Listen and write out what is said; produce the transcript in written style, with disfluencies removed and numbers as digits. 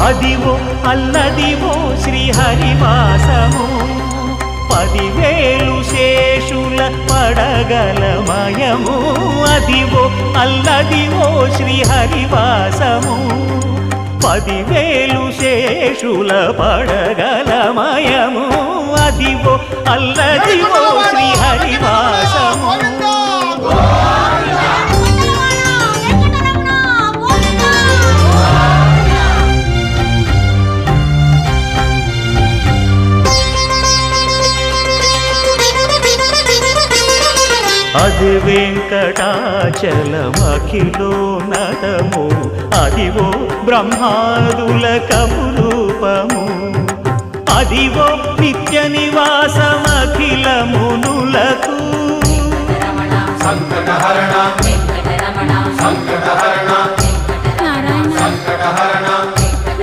అదివో అల్లదివో శ్రీహరివాసము 10,000 శేషుల పడగలమయము అదివో అల్లదివో శ్రీహరివాసము 10,000 శేషుల పడగలమయము అదివో అల్లదివో శ్రీహరివాసము అది వెంకటాచలమఖిలో నటము అదివో బ్రహ్మాదుల కపురూపము అదివో నిత్య నివాసమఖిల మునులకు సంకటహరణ